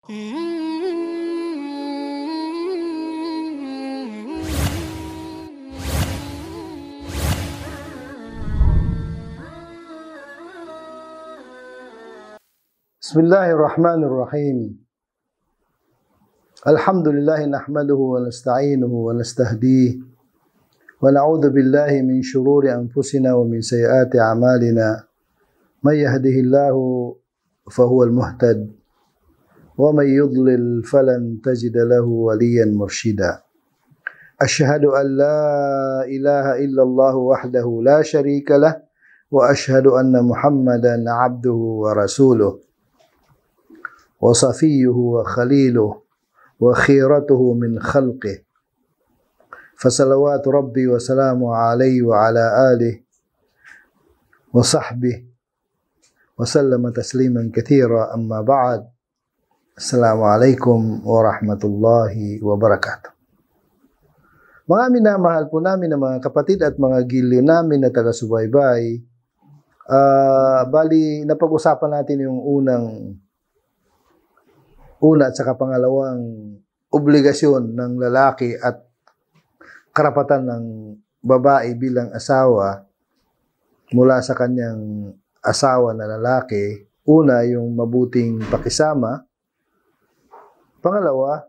Bismillahirrahmanirrahim. Alhamdulillah nahmaduhu wa nasta'inuhu wa nastahdihi wa na'udzu billahi min shururi anfusina wa min sayyiati a'malina. May yahdihillahu fahuwal muhtad wa may yudlil falan tajida lahu waliyan mursyida. Asyhadu an la ilaha illallah wahdahu la syarika lah wa asyhadu anna Muhammadan 'abduhu wa rasuluh wa safiyyuhu wa khaliluh wa khiratuhu min khalqih. Fasalawatu rabbi wa salamu alaihi wa ala alihi wa sahbihi wa sallama tasliman katsira, amma ba'd. Assalamualaikum warahmatullahi wabarakatuh. Mga minamahal po namin na mga kapatid at mga giliw namin na taga-subaybay, bali napag-usapan natin yung una at saka pangalawang obligasyon ng lalaki at karapatan ng babae bilang asawa mula sa kanyang asawa na lalaki. Una, yung mabuting pakisama. Pangalawa,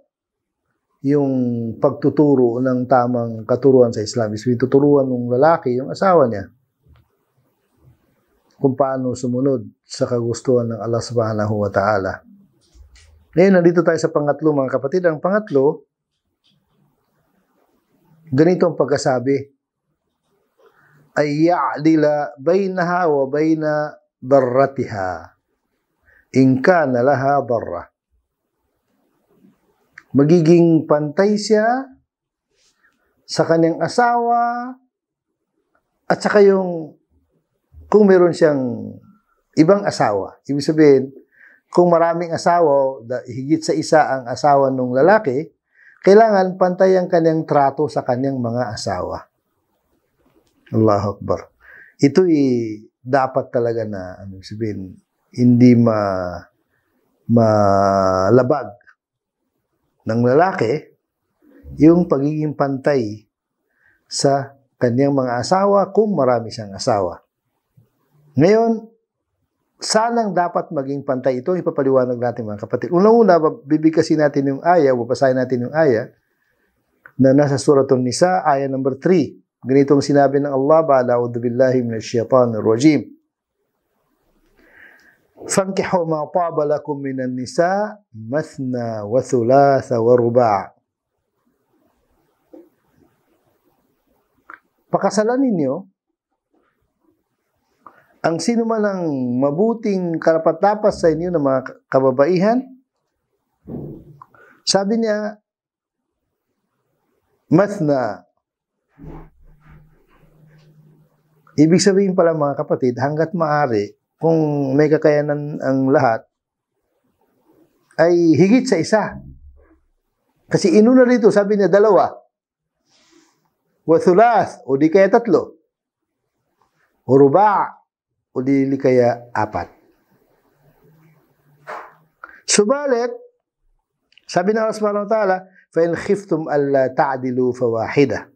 yung pagtuturo ng tamang katuruan sa Islam. Tuturuan ng lalaki yung asawa niya kung paano sumunod sa kagustuhan ng Allah subhanahu wa ta'ala. Ngayon, nandito tayo sa pangatlo, mga kapatid. Ang pangatlo, ganito ang pagkasabi: ay ya'dila bainaha wa baina darratiha in kana laha darra. Magiging pantay siya sa kanyang asawa at saka yung kung meron siyang ibang asawa. Ibig sabihin, kung maraming asawa, higit sa isa ang asawa ng lalaki, kailangan pantay ang kanyang trato sa kanyang mga asawa. Allahu Akbar. Ito'y dapat talaga na, sabihin, hindi malabag ng lalaki yung pagiging pantay sa kanyang mga asawa kung marami siyang asawa. Ngayon, sanang dapat maging pantay ito, ipapaliwanag natin, mga kapatid. Unang-una, bibigkasin natin yung aya, babasahin natin yung aya na nasa Suratun Nisa, aya number 3. Ganito ang sinabi ng Allah, ba'a'udhu billahi minasyaitanir rajim. Fankihu ma taba lakum minan nisa mathna wa thulatha wa ruba'. Pakasalan ninyo ang sino man ang mabuting karapat-dapat sa inyo ng mga kababaihan. Sabi niya, mathna. Ibig sabihin pala, mga kapatid, hanggat maaari, kung may kakayanan ang lahat, ay higit sa isa. Kasi inuna rito, sabi niya, 2. Wa thulath, o di kaya 3. O ruba', o di kaya 4. Subalit, sabi ng Allah subhanahu wa ta'ala, fa in khiftum alla ta'dilu fawahida.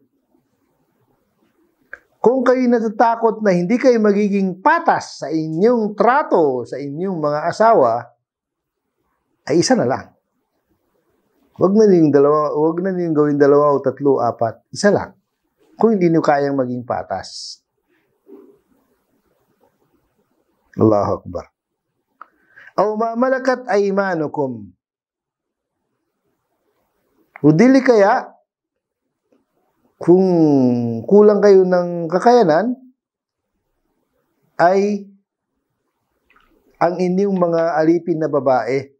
Kung kayo natatakot na hindi kayo magiging patas sa inyong trato sa inyong mga asawa, ay isa na lang. Huwag na ninyong gawin 2 o 3, 4. Isa lang. Kung hindi niyo kayang maging patas. Allahu Akbar. Aw ma malakat aymanukum. Udili kaya, kung kulang kayo ng kakayanan, ay ang inyong mga alipin na babae.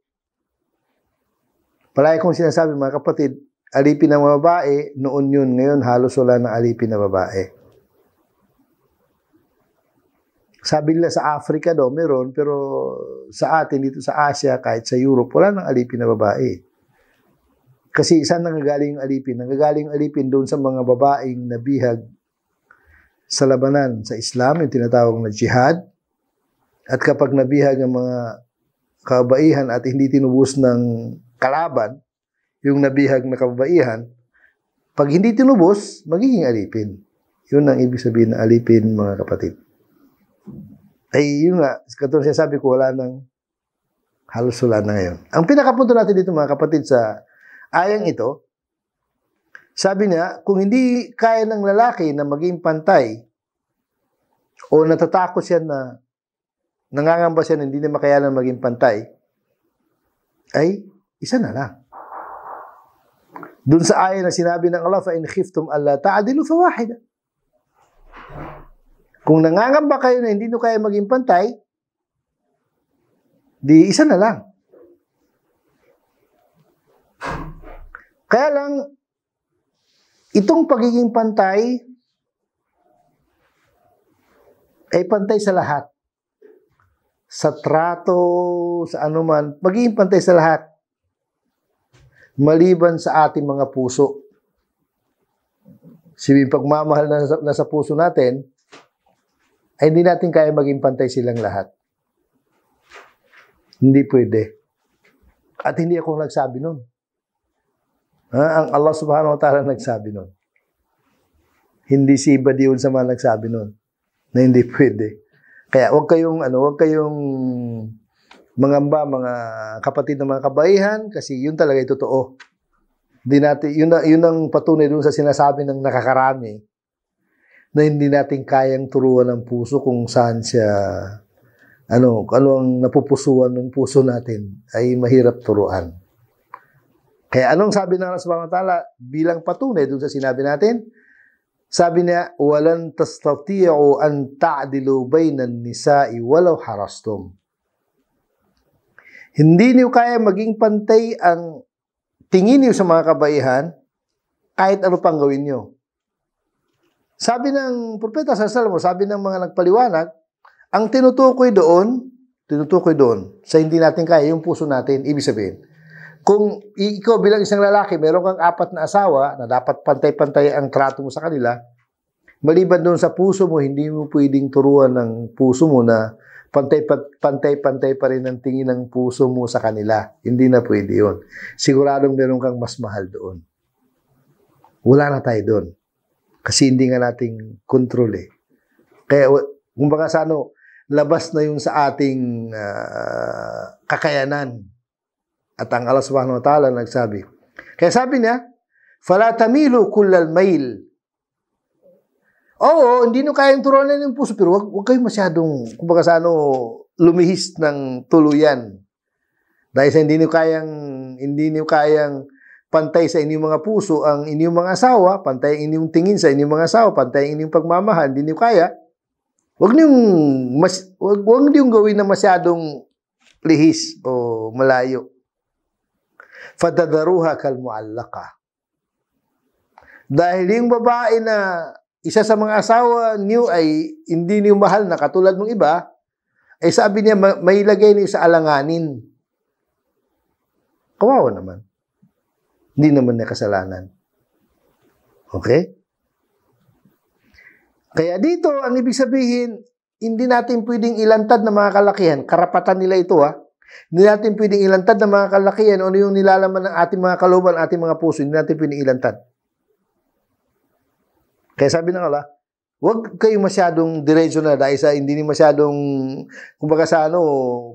Palagi kong sinasabi, mga kapatid, alipin ng mga babae, noon yun, ngayon halos wala ng alipin na babae. Sabi nila sa Africa daw, meron, pero sa atin, dito sa Asia, kahit sa Europe, wala nang alipin na babae. Kasi saan nanggagaling yung alipin? Nanggagaling yung alipin doon sa mga babaeng nabihag sa labanan sa Islam, yung tinatawag na jihad. At kapag nabihag ang mga kababaihan at hindi tinubos ng kalaban, yung nabihag na kababaihan, pag hindi tinubos, magiging alipin. Yun ang ibig sabihin ng alipin, mga kapatid. Ay, yun nga, katulad siya sabi ko, wala nang halos wala na ngayon. Ang pinakapunto natin dito, mga kapatid, sa ayang ito, sabi niya, kung hindi kaya ng lalaki na maging pantay o natatakot siya na nangangamba siya na hindi na makayanan maging pantay, ay isa na lang. Doon sa aya na sinabi ng Allah, فَإِنْ خِفْتُمْ أَلَّا تَعْدِلُوا فَوَاحِدًا. Kung nangangamba kayo na hindi nyo kaya maging pantay, di isa na lang. Kaya lang, itong pagiging pantay ay pantay sa lahat. Sa trato, sa anuman, magiging pantay sa lahat. Maliban sa ating mga puso. Yung pagmamahal na sa puso natin, ay hindi natin kaya maging pantay silang lahat. Hindi pwede. At hindi ako nagsabi nun. Ang Allah subhanahu wa ta'ala nagsabi nun. Hindi si Badiun sa mga nagsabi nun na hindi pwede. Kaya huwag kayong mangamba, mga kapatid ng mga kabaihan, kasi yun talaga ay totoo. Hindi natin, yun ang patunay doon sa sinasabi ng nakakarami na hindi natin kayang turuan ng puso kung saan siya, ano ang napupusuan ng puso natin ay mahirap turuan. Kaya anong sabi ng Allah subhanahu wa ta'ala bilang patunay doon sa sinabi natin? Sabi niya, walan tastati'u an ta'dilu bainan nisa'i walau harastum. Hindi niyo kaya maging pantay ang tingin niyo sa mga kabaihan kahit ano pang gawin niyo. Sabi ng propeta sallallahu alaihi wasallam, sabi ng mga nagpaliwanag, ang tinutukoy doon sa hindi natin kaya yung puso natin. Ibig sabihin, kung ikaw bilang isang lalaki, meron kang 4 na asawa na dapat pantay-pantay ang trato mo sa kanila, maliban doon sa puso mo, hindi mo pwedeng turuan ng puso mo na pantay-pantay pa rin ang tingin ng puso mo sa kanila. Hindi na pwede yun. Siguradong meron kang mas mahal doon. Wala na tayo doon. Kasi hindi nga nating kontrol eh. Kaya, kung baka sa labas na yun sa ating kakayanan. At ang Allah subhanahu wa ta'ala nagsabi. Kaya sabi niya, فَلَا تَمِيلُوا كُلَّ الْمَيْلِ. Oo, hindi nyo kayang turuan ng puso, pero wag kayong masyadong, kumbaga sa lumihis ng tuluyan. Dahil sa hindi nyo kayang pantay sa inyong mga puso ang inyong mga asawa, pantay ang inyong tingin sa inyong mga asawa, pantay ang inyong pagmamahal, hindi nyo kaya, wag niyong gawin na masyadong lihis o malayo. فَتَذَرُوهَا كَالْمُعَلَّقَةِ. Dahil yung babae na isa sa mga asawa niyo ay hindi niyo mahal na katulad ng iba, ay sabi niya, may lagay niyo sa alanganin. Kawawa naman. Hindi naman niya kasalanan. Okay? Kaya dito, ang ibig sabihin, hindi natin pwedeng ilantad ng mga kalakihan. Karapatan nila ito, Hindi natin pwedeng ilantad ng mga kalakihan o ano yung nilalaman ng ating mga kalooban, ating mga puso. Hindi natin pwedeng ilantad. Kaya sabi ng Allah, huwag kayong masyadong diretso na dahil sa hindi masyadong, kumbaga sa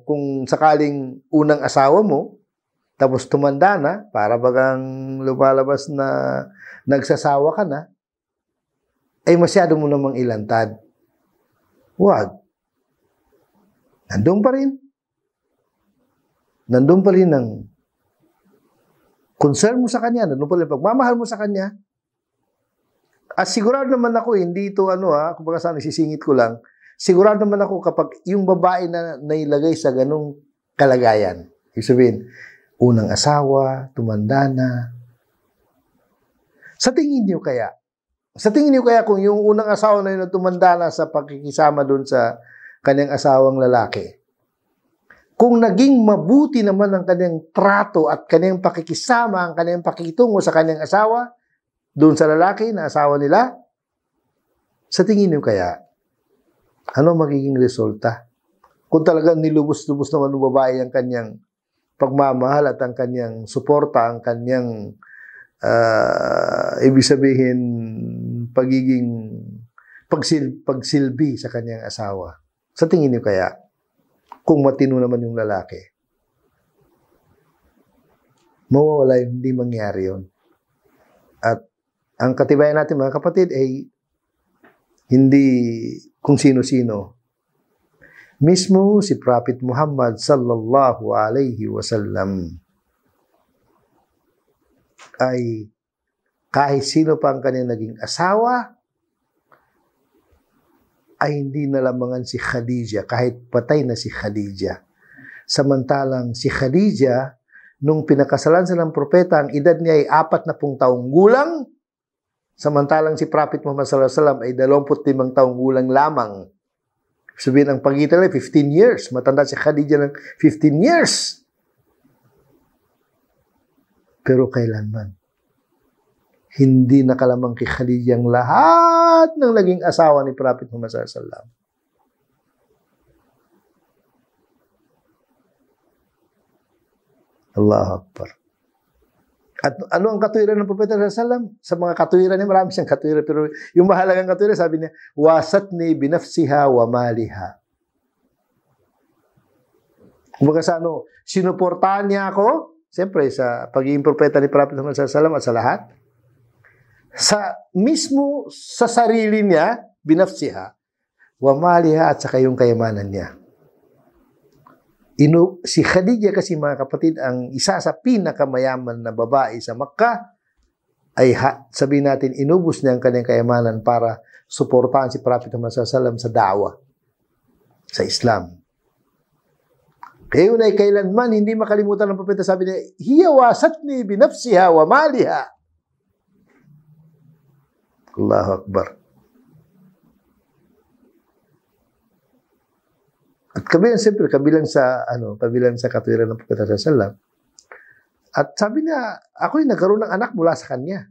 kung sakaling unang asawa mo, tapos tumanda na, para bagang lumalabas na nagsasawa ka na, ay masyado mo namang ilantad. Huwag. Nandun pa rin. Nandun pa rin ang concern mo sa kanya, nandun pa rin pagmamahal mo sa kanya. At sigurado naman ako, hindi ito kumbaga sa nagsisingit ko lang, sigurado naman ako kapag yung babae na nailagay sa ganung kalagayan, ibig sabihin, unang asawa, tumanda na. Sa tingin niyo kaya kung yung unang asawa na yun na tumanda na sa pakikisama doon sa kanyang asawang lalaki, kung naging mabuti naman ang kanyang trato at kanyang pakikisama, ang kanyang pakikitungo sa kanyang asawa, doon sa lalaki na asawa nila, sa tingin niyo kaya, ano magiging resulta? Kung talagang nilubos-lubos naman ng babae ang kanyang pagmamahal at ang kanyang suporta, ang kanyang ibig sabihin pagiging pagsilbi sa kanyang asawa. Sa tingin niyo kaya, kung matino naman yung lalaki, mawawala yun, hindi mangyari yun. At ang katibayan natin mga kapatid ay hindi kung sino-sino. Mismo si Prophet Muhammad sallallahu alaihi wasallam ay kahit sino pa ang kanyang naging asawa, ay hindi nalamangan si Khadija, kahit patay na si Khadija. Samantalang si Khadija, nung pinakasalan sa ng propeta, ang edad niya ay 40 taong gulang, samantalang si Prophet Muhammad sallallahu alaihi wasallam ay 25 taong gulang lamang. Sabihin, ang pagitan ay 15 years. Matanda si Khadija ng 15 years. Pero kailanman, hindi nakalamang kay Khadija ang lahat ng naging asawa ni Prophet Muhammad sallallahu alaihi wasallam. Allahu Akbar. At ano ang katuwiran ng Propeta sallallahu alaihi wasallam? Sa mga katuwiran niya, marami siyang katuwiran, pero yung mahalagang katuwiran, sabi niya, wasatni binafsiha wa maliha. Kumbaga sa ano, sinuportahan niya ako, siyempre sa pagiging propeta ni Prophet Muhammad sallallahu alaihi wasallam at sa lahat, mismo sa sarili niya, binafsiha, wa maliha, at saka yung kayamanan niya. Si Khadija kasi mga kapatid, ang isa sa pinakamayaman na babae sa Makkah, ay sabihin natin, inubos niya ang kanyang kayamanan para suportahan si Prophet Muhammad sallallahu alaihi wasallam sa da'wah, sa Islam. Kaya yun ay kailanman hindi makalimutan ng propeta, sabi niya, hiya wasatni binafsiha wa maliha. Allahu Akbar. At kabilang sa katuwiran ng propeta sallallahu alaihi wasallam. At sabi niya, ako'y nagkaroon ng anak mula sa kanya.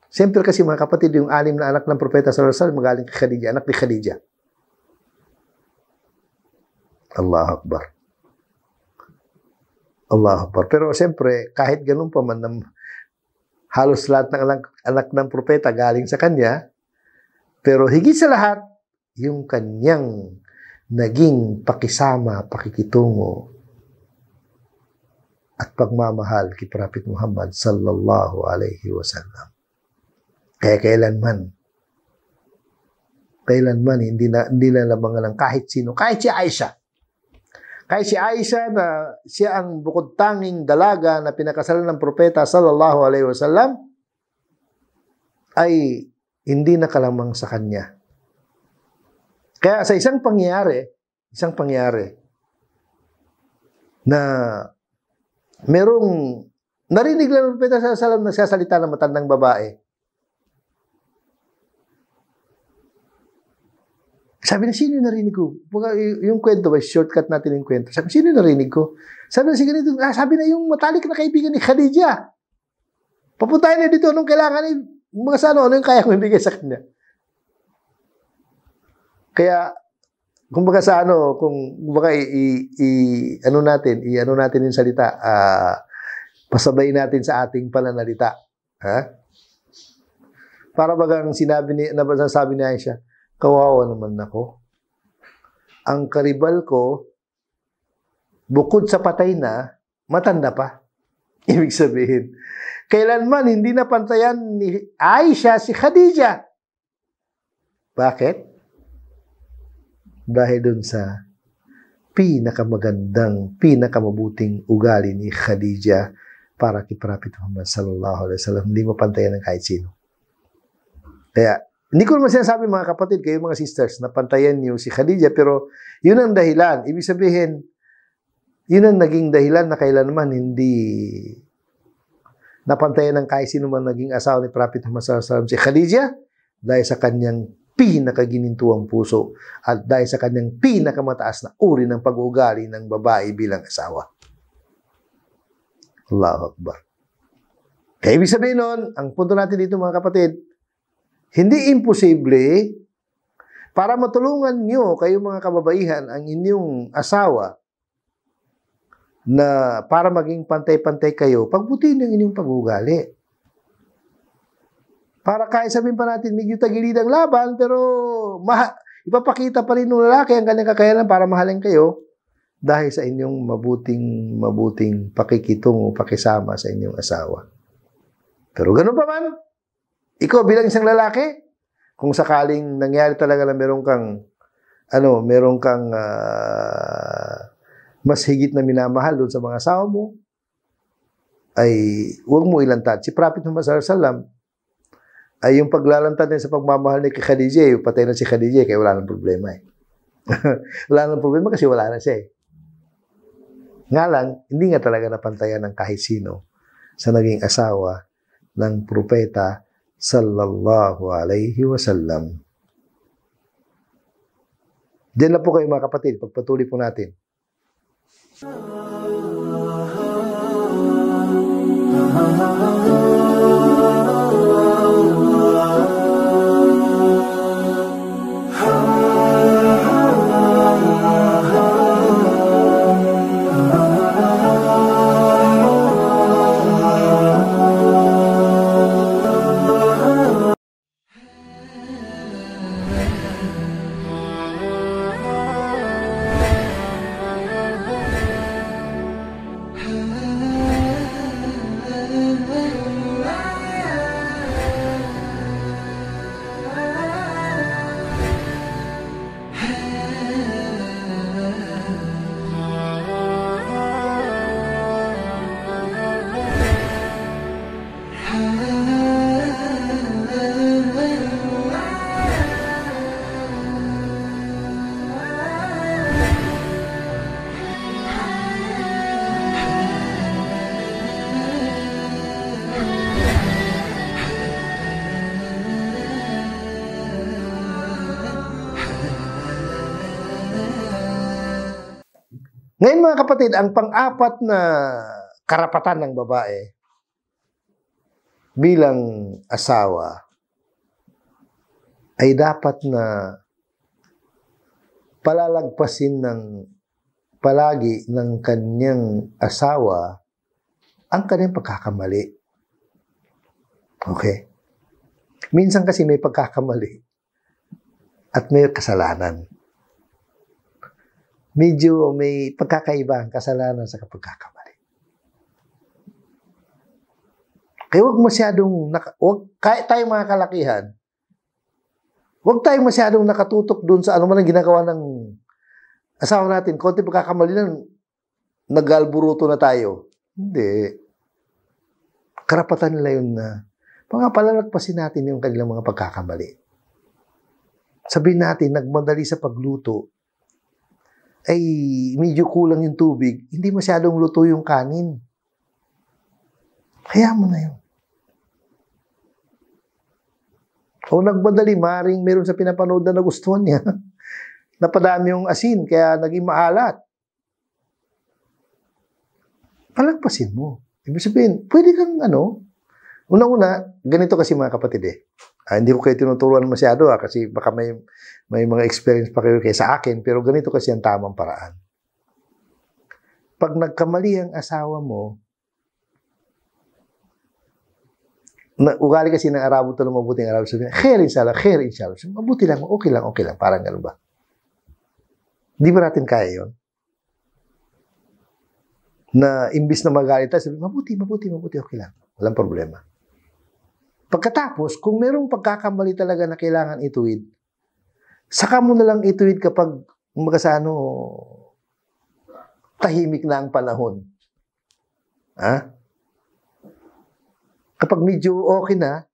Siyempre kasi mga kapatid, yung 6 na anak ng propeta sallallahu alaihi wasallam magaling kay Khadija, anak ni Khadija. Allahu Akbar. Allahu Akbar. Pero siyempre, kahit ganun pa man, halos lahat ng anak ng propeta galing sa kanya, pero higit sa lahat, yung kanyang naging pakisama, pakikitungo, at pagmamahal kay Prophet Muhammad sallallahu alaihi wasallam. Kaya kailanman hindi na lamangan ng kahit sino, kahit si Aisha. Kahit si Aisha na siya ang bukod tanging dalaga na pinakasalan ng propeta sallallahu alaihi wasallam, ay hindi nakalamang sa kanya. Kaya sa isang pangyayari na merong narinig lang ng propeta sallallahu alaihi wasallam nagsasalita ng matandang babae. Sabi na, sino yung narinig ko? Yung kwento ba, shortcut natin yung kwento. Sabi, sino yung narinig ko? Sabi na, si ganito, sabi na yung matalik na kaibigan ni Khadija. Papuntahin na dito, anong kailangan ni, mga sa ano yung kaya kong ibigay sa kanya. Kaya, kumbaga sa ano, kumbaga ano natin yung salita, pasabay natin sa ating pananalita. Ha? Para bagang nasasabi ni Aisha, kawawa naman ako. Ang karibal ko, bukod sa patay na, matanda pa. Ibig sabihin, kailanman hindi na pantayan ni Aisha si Khadija. Bakit? Dahil dun sa pinakamagandang, pinakamabuting ugali ni Khadija para kay Prophet Muhammad sallallahu alaihi wasallam. Hindi mapantayan ng kahit sino. Kaya, hindi ko naman sinasabi mga kapatid, kayo mga sisters, na pantayan niyo si Khadija, pero yun ang dahilan. Ibig sabihin, yun ang naging dahilan na kailanman hindi napantayan ng kahit sino man naging asawa ni Prophet Muhammad sallallahu alaihi wasallam si Khadija, dahil sa kanyang pinakaginintuang puso at dahil sa kanyang pinakamataas na uri ng pag-uugali ng babae bilang asawa. Allahu Akbar. Kaya ibig sabihin nun, ang punto natin dito mga kapatid, hindi imposible Para matulungan nyo, kayong mga kababaihan, ang inyong asawa na para maging pantay-pantay kayo, pagbutihin yung inyong pag-uugali. Para kahit sabihin pa natin, medyo tagilid ang laban, pero ipapakita pa rin ng lalaki ang kanyang kakayanan para mahalin kayo dahil sa inyong mabuting pakikitungo, pakisama sa inyong asawa. Pero ganun pa man, ikaw bilang isang lalaki, kung sakaling nangyari talaga na meron kang mas higit na minamahal doon sa mga asawa mo, ay huwag mo ilantad. Si Prophet Muhammad sallallahu alaihi wasallam ay yung paglalantad niya sa pagmamahal ni Khadijah, yung patay na si Khadijah, kaya wala nang problema eh. Wala nang problema kasi wala na siya eh. Nga lang, hindi nga talaga napantayan ng kahit sino sa naging asawa ng propeta sallallahu alaihi wasallam. Diyan lang po kayo mga kapatid, pagpatuloy po natin. Ngayon mga kapatid, ang pang-apat na karapatan ng babae bilang asawa ay dapat na palalagpasin palagi ng kanyang asawa ang kanyang pagkakamali. Okay? Minsan kasi may pagkakamali at may kasalanan. Medyo may pagkakaiba ang kasalanan sa pagkakamali. Kaya kahit tayong mga kalakihan, huwag tayong masyadong nakatutok dun sa ano man ang ginagawa ng asawa natin. Konti pagkakamali lang, nag-alburuto na tayo. Hindi. Karapatan nila yun na palalagpasin natin yung kanilang mga pagkakamali. Sabihin natin, nagmadali sa pagluto, ay medyo kulang yung tubig, hindi masyadong luto yung kanin. Kaya mo na yun. O nagmadali, maring meron sa pinapanood na nagustuhan niya. Napadami yung asin, kaya naging maalat. Palagpasin mo. Ibig sabihin, pwede kang una-una, ganito kasi mga kapatid eh. Hindi ko kayo tinuturuan masyado kasi baka may mga experience pa kayo sa akin, pero ganito kasi ang tamang paraan. Pag nagkamali ang asawa mo, ugali kasi ng Arabo ito na mabuting Arabo, sabihin, khair inshallah. Mabuti lang, okay lang, parang gano'n ba? Di ba natin kaya yun? Na imbis na magalit tayo, sabihin, mabuti, okay lang. Walang problema. Pagkatapos, kung merong pagkakamali talaga na kailangan ituwid, saka mo na lang ituwid kapag tahimik na ang panahon. Ha? Kapag medyo okay na,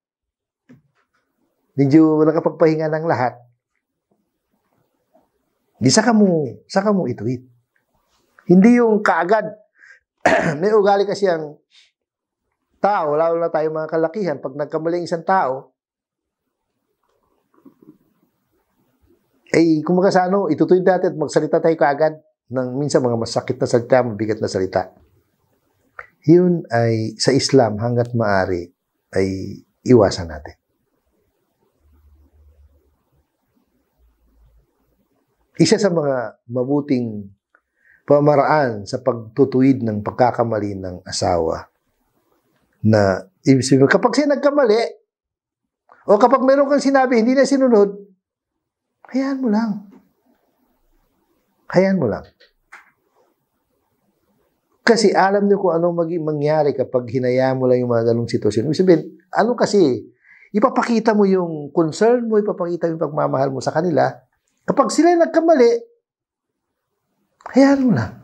medyo nakapagpahinga ng lahat, saka mo ituwid. Hindi yung kaagad. May ugali kasi ang tao, lalo na tayo mga kalakihan, pag nagkamali isang tao, itutuwid natin at magsalita tayo kaagad ng minsan mga masakit na salita, mabigat na salita. Yun ay sa Islam hanggat maaari ay iwasan natin. Isa sa mga mabuting pamaraan sa pagtutuwid ng pagkakamali ng asawa na ibig sabihin, kapag siya nagkamali o kapag meron kang sinabi hindi na sinunod, hayaan mo lang. Hayaan mo lang. Kasi alam niyo kung anong mangyari kapag hinayaan mo lang yung mga ganong sitwasyon. Ibig sabihin, ano kasi, ipapakita mo yung concern mo, ipapakita mo yung pagmamahal mo sa kanila. Kapag sila nagkamali, hayaan mo lang.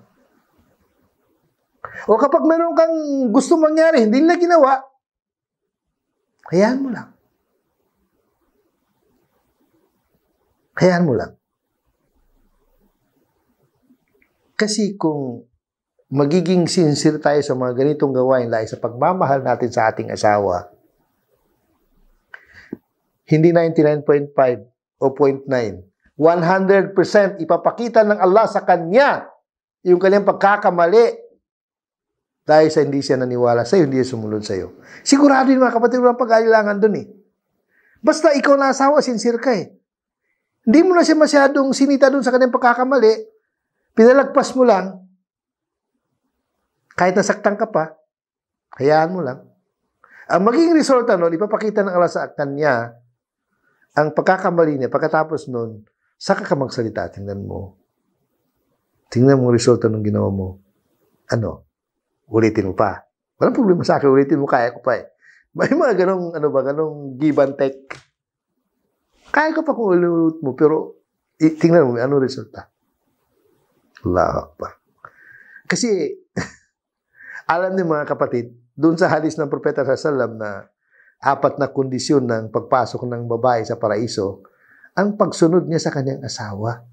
O kapag meron kang gusto mangyari, hindi nila ginawa, hayaan mo lang. Hayaan mo lang. Kasi kung magiging sincere tayo sa mga ganitong gawain dahil sa pagmamahal natin sa ating asawa, hindi 99.5 o 0.9, 100% ipapakita ng Allah sa kanya yung kanyang pagkakamali dahil sa hindi siya naniwala sa'yo, hindi siya sumunod sa'yo. Sigurado yung mga kapatid, walang pag-alilangan dun eh. Basta ikaw na asawa, sincere ka eh. Hindi mo na siya masyadong sinita dun sa kanyang pagkakamali, pinalagpas mo lang, kahit nasaktan ka pa, hayaan mo lang. Ang magiging resulta nun, ipapakita ng Allah sa kanya ang pagkakamali niya. Pagkatapos nun, saka ka magsalita. Tingnan mo. Tingnan mo ang resulta ng ginawa mo. Ano? Ulitin mo pa. Walang problema sa akin. Ulitin mo, kaya ko pa eh. May mga ganong give and take. Kaya ko pa kung ulit mo, pero tingnan mo, ano resulta? Allahu Akbar. Kasi, alam niyo mga kapatid, doon sa hadis ng Propeta sallallahu na 4 na kondisyon ng pagpasok ng babae sa paraiso, ang pagsunod niya sa kanyang asawa.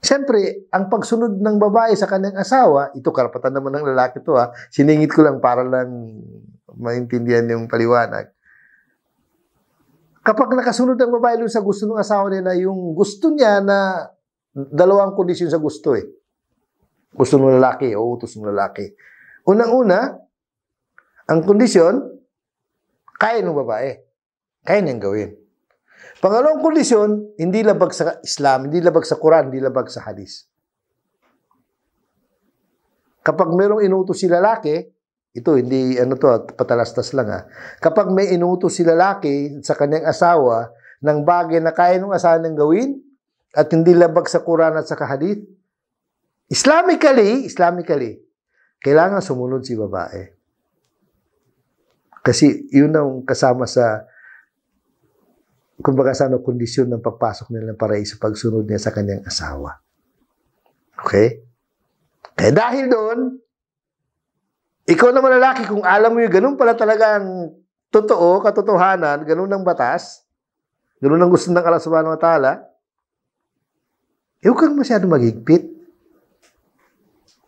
Siyempre, ang pagsunod ng babae sa kanyang asawa, ito karapatan naman ng lalaki to ha, siningit ko lang para lang maintindihan yung paliwanag. Kapag nakasunod ang babae doon sa gusto ng asawa nila, yung gusto niya na 2 kondisyon sa gusto eh. Gusto ng lalaki o utos ng lalaki. Unang-una, ang kondisyon, kaya ng babae. Kaya niyang gawin. Pangalawang kondisyon, hindi labag sa Islam, hindi labag sa Quran, hindi labag sa hadis. Kapag mayroong inutos si lalaki, ito hindi patalastas lang ha. Kapag may inutos si lalaki sa kanyang asawa ng bagay na kaya ng asawa niyang gawin at hindi labag sa Quran at sa hadith, Islamically, kailangan sumunod si babae. Kasi yun ang kasama sa kumbaga sa kondisyon ng pagpasok nila ng paraiso pagsunod niya sa kanyang asawa. Okay? Kaya dahil doon, ikaw naman lalaki, kung alam mo yung ganun pala talaga ang totoo, katotohanan, ganun ang batas, ganun ang gusto ng Allah subhanahu wa ta'ala, huwag kang masyado maghigpit.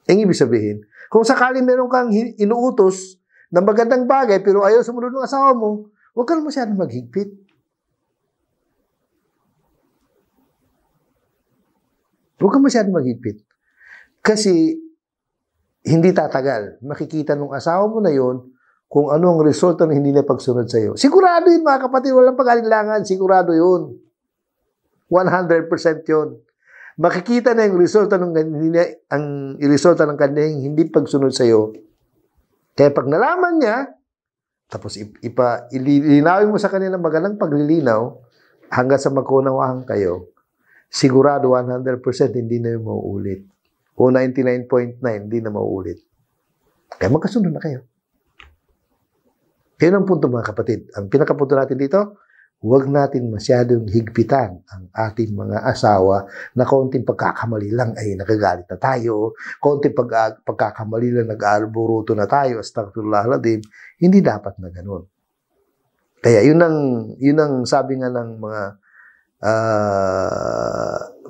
Ang ibig sabihin, kung sakaling meron kang inuutos na magandang bagay pero ayaw sumunod ng asawa mo, huwag kang masyadong maghigpit. Huwag kang masyadong maghigpit. Kasi hindi tatagal. Makikita ng asawa mo na yon kung ano ang resulta ng hindi na pagsunod sa iyo. Sigurado yun mga kapatid, walang pag-alilangan. Sigurado yun. 100% yun. Makikita na yung resulta ng kanyang hindi pagsunod sa iyo. Kaya pag nalaman niya, tapos ilinawin mo sa kanila magandang paglilinaw hanggang sa magkunawaan kayo, sigurado 100% hindi na yung mauulit. O 99.9 hindi na mauulit. Kaya magkasunod na kayo. Kaya ang punto mga kapatid. Ang pinakapunto natin dito, huwag natin masyadong higpitan ang ating mga asawa na konting pagkakamali lang ay nagagalit na tayo, konting pagkakamali lang nag-aalburuto na tayo, astaghfirullahaladzim. Hindi dapat na ganun. Kaya yun ang sabi nga ng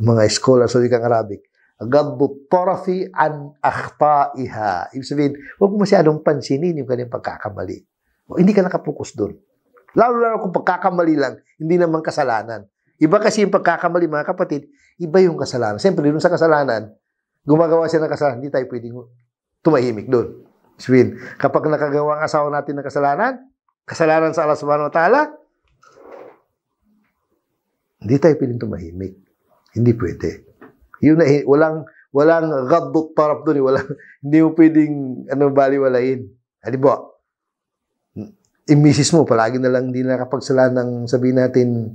mga scholars sa wikang Arabic, gaddu tarafi an akhtaiha. Ibig sabihin, huwag masyadong pansinin yung kanyang pagkakamali. O, hindi ka nakapokus doon. Lalo kung pagkakamali lang, hindi naman kasalanan. Iba kasi yung pagkakamali, mga kapatid, iba yung kasalanan. Siyempre, doon sa kasalanan, gumagawa siya ng kasalanan, hindi tayo pwedeng tumahimik doon. Sabihin, kapag nakagawa ang asawa natin ng kasalanan sa Allah subhanahu wa ta'ala, hindi tayo pwedeng tumahimik. Hindi pwede. Yun na, walang gaddut taraf doon. Hindi mo pwedeng baliwalain. Halimbawa, yung misis mo, palagi na lang hindi nakapagsala ng sabihin natin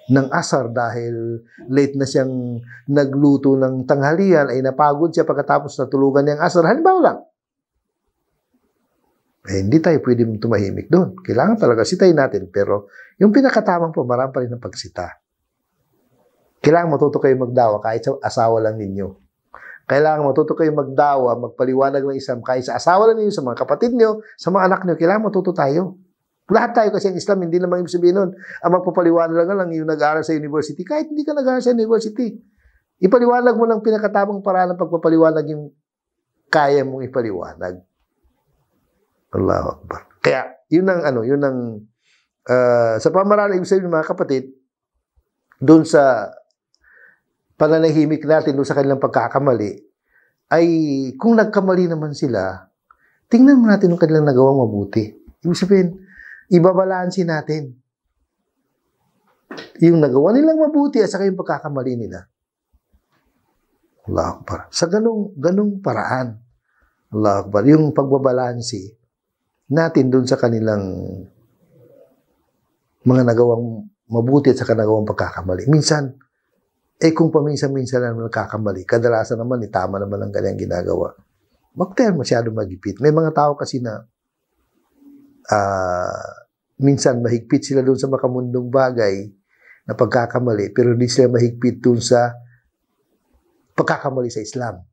ng asar dahil late na siyang nagluto ng tanghalian, ay napagod siya pagkatapos natulugan niyang asar. Halimbawa lang. Hindi tayo pwede tumahimik doon. Kailangan talaga sitayin natin. Pero yung pinakatamang po, marami pa rin ng pagsita. Kailangan matuto kayo magdawa kahit sa asawa lang ninyo. Kailangan matuto kayo magdawa, magpaliwanag ng Islam kahit sa asawa lang ninyo, sa mga kapatid niyo, sa mga anak niyo. Kailangan matuto tayo. Lahat tayo kasi ang Islam, hindi naman ibig sabihin nun, ang magpapaliwanag lang yung nag-aaral sa university, kahit hindi ka nag-aaral sa university. Ipaliwanag mo lang pinakatamang paraan ng pagpapaliwanag yung kaya mong ipaliwanag. Allahu Akbar. Kaya, yun ang sa pamaraan, ibig sabihin mga kapatid, doon sa pananahimik natin, doon sa kanilang pagkakamali, ay kung nagkamali naman sila, tingnan mo natin yung kanilang nagawang mabuti. Ibig sabihin, ibabalansin natin yung nagawa nilang mabuti at saka yung pagkakamali nila. Allahu Akbar. Sa ganung paraan, Allahu Akbar, yung pagbabalansi natin doon sa kanilang mga nagawang mabuti at saka nagawang pagkakamali. Minsan, kung paminsan-minsan na nagkakamali, kadalasan naman, tama naman ang kanyang ginagawa. Huwag tayo masyado magipit. May mga tao kasi na minsan mahigpit sila doon sa makamundong bagay na pagkakamali, pero hindi sila mahigpit doon sa pagkakamali sa Islam.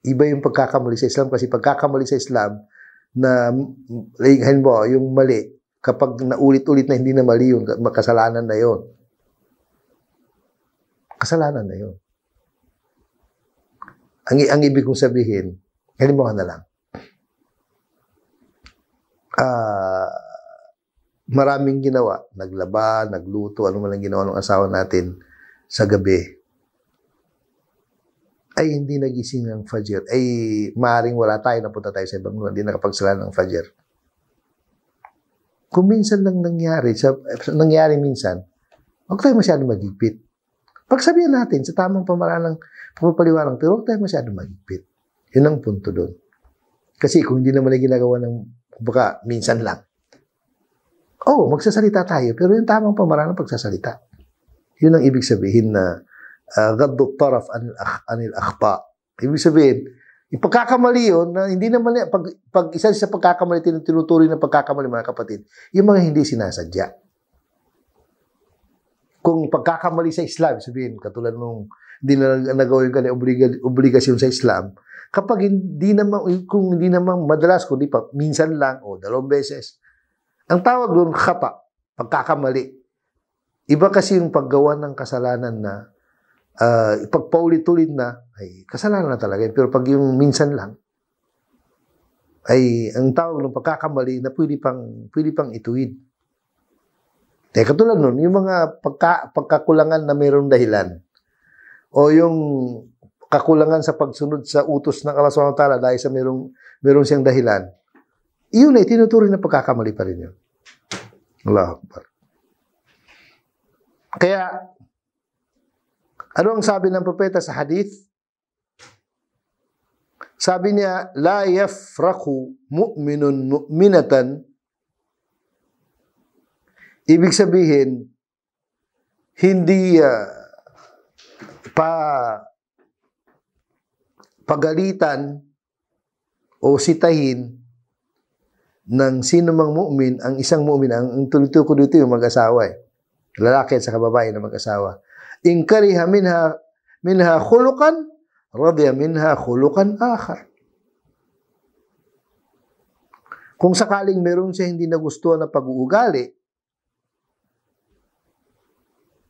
Iba yung pagkakamali sa Islam kasi pagkakamali sa Islam na halimbawa yung mali, kapag naulit-ulit na hindi na mali yun, makasalanan na yun. Kasalanan na yun. Ang ibig kong sabihin, halimbawa na lang, maraming ginawa, naglaba, nagluto, ano man ang ginawa ng asawa natin sa gabi, ay hindi nagising ng Fajr, ay maaaring wala tayo, napunta tayo sa ibang lugar, hindi nakapagsala ng Fajr. Kung minsan lang nangyari minsan, huwag tayo masyadong magigpit. Pagsabihan natin sa tamang pamaraan ng pagpapaliwanag, pero huwag tayo masyadong magigpit. Yun ang punto doon. Kasi kung hindi naman ay ginagawa ng baka minsan lang, magsasalita tayo, pero yung tamang pamaraan ng pagsasalita. Yun ang ibig sabihin na gaddu taraf anil akhta. Ibig sabihin, yung pagkakamali yun, na hindi naman, pag isa sa pagkakamali, tinuturing ng pagkakamali mga kapatid, yung mga hindi sinasadya. Kung pagkakamali sa Islam, sabihin, katulad nung hindi na nagawin ka na obligasyon sa Islam, kapag kung hindi naman madalas, kundi pa minsan lang o 2 beses, ang tawag doon, khata, pagkakamali. Iba kasi yung paggawa ng kasalanan na pagpaulit-ulit na, ay kasalanan na talaga. Pero pag yung minsan lang, ay ang tawag ng pagkakamali na pwede pang ituwid. Katulad nun, yung mga pagkakulangan na mayroong dahilan, o yung kakulangan sa pagsunod sa utos ng Allah Subhanahu wa Ta'ala dahil sa mayroong siyang dahilan, iyon ay tinuturing na pagkakamali pa rin yun. Allahu Akbar. Kaya, ano ang sabi ng propeta sa hadith? Sabi niya, la yafraku mu'minun mu'minatan. Ibig sabihin, hindi pagalitan o sitahin ng sino mang mu'min, ang isang mu'min, ang tuloy-tuloy ko dito yung mag-asawa lalaki at sa babae na mag-asawa. In kariha minha khuluqan, radiya minha khuluqan akhar. Kung sakaling meron siya hindi nagustuhan na pag-uugali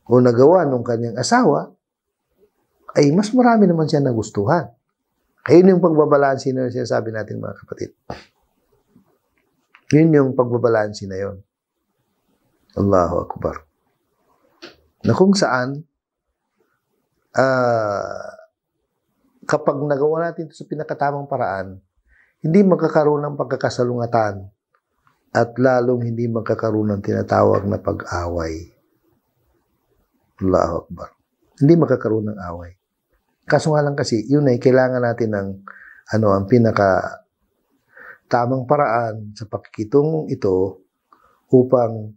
o nagawa ng kanyang asawa, ay mas marami naman siya nagustuhan. Ayun yung pagbabalansin na sinasabi natin mga kapatid. Yun yung pagbabalansin na yun. Allahu Akbar. Na kung saan, kapag nagawa natin ito sa pinakatamang paraan, hindi magkakaroon ng pagkakasalungatan at lalong hindi magkakaroon ng tinatawag na pag-away. Allahu Akbar. hindi magkakaroon ng away. Kaso nga lang kasi, yun ay kailangan natin ng ang pinaka tamang paraan sa pakikitungo ito upang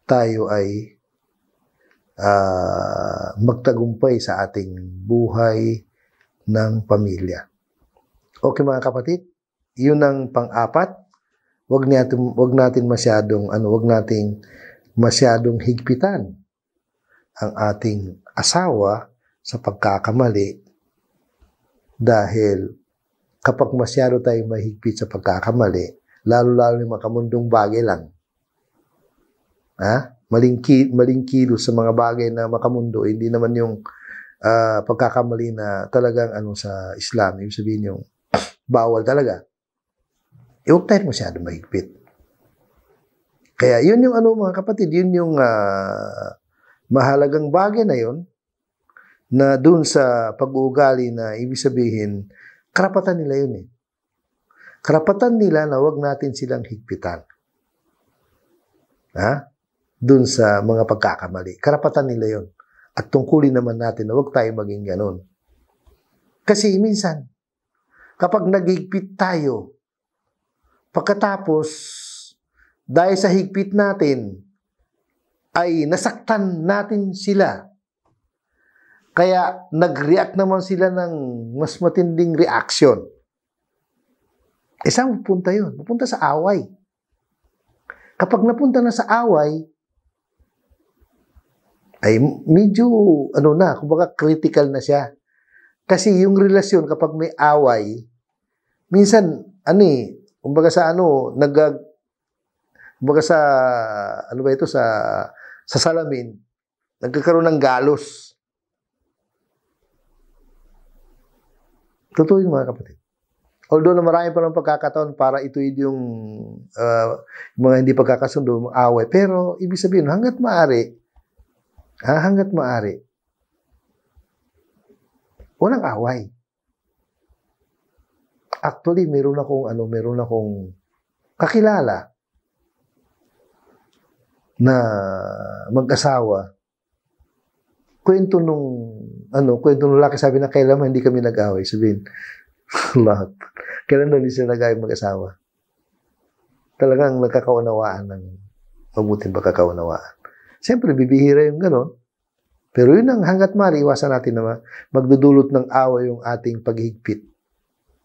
tayo ay magtagumpay sa ating buhay ng pamilya. Okay mga kapatid, yun ang pang-apat. Wag natin masyadong higpitan ang ating asawa sa pagkakamali dahil kapag masyado tayong mahigpit sa pagkakamali, lalo-lalo yung makamundong bagay lang. Maling kilos sa mga bagay na makamundo, hindi naman yung pagkakamali na talagang sa Islam, yung sabihin yung bawal talaga. Huwag tayo masyado mahigpit. Kaya yun yung mga kapatid, yun yung mahalagang bagay na yun na dun sa pag-uugali na ibig sabihin, karapatan nila yun eh. Karapatan nila na wag natin silang higpitan. Dun sa mga pagkakamali. Karapatan nila yun. At tungkulin naman natin na wag tayo maging ganun. Kasi minsan, kapag naghigpit tayo, pagkatapos, dahil sa higpit natin, ay nasaktan natin sila. Kaya nag-react naman sila ng mas matinding reaction. Saan pupunta yun? Pupunta sa away. Kapag napunta na sa away, ay medyo, kumbaga critical na siya. Kasi yung relasyon kapag may away, minsan, kumbaga sa sa salamin, nagkakaroon ng galos. Totoo yung mga kapatid. Although na marami pa ng pagkakataon para ituwid yung mga hindi pagkakasundo, away. Pero, ibig sabihin, hanggat maaari, walang away. Actually, meron akong kakilala na mag-asawa. Kwento nung lalaki, sabi na kailan hindi kami nag-away. Sabihin, lahat. Kailan hindi sila nag-away mag-asawa? Talagang nagkakaunawaan ng mabuting pagkakaunawaan. Siyempre, bibihira yung gano'n. Pero yun ang hanggat maaari, iwasan natin na magdudulot ng away yung ating paghigpit.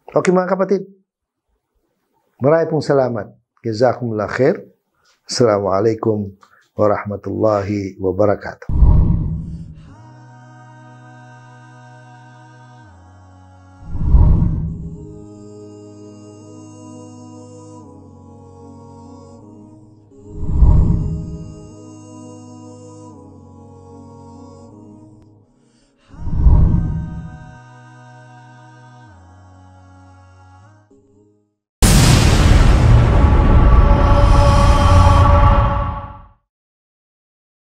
Okay mga kapatid, marami pong salamat. Jazakumullah khair. Assalamualaikum warahmatullahi wabarakatuh.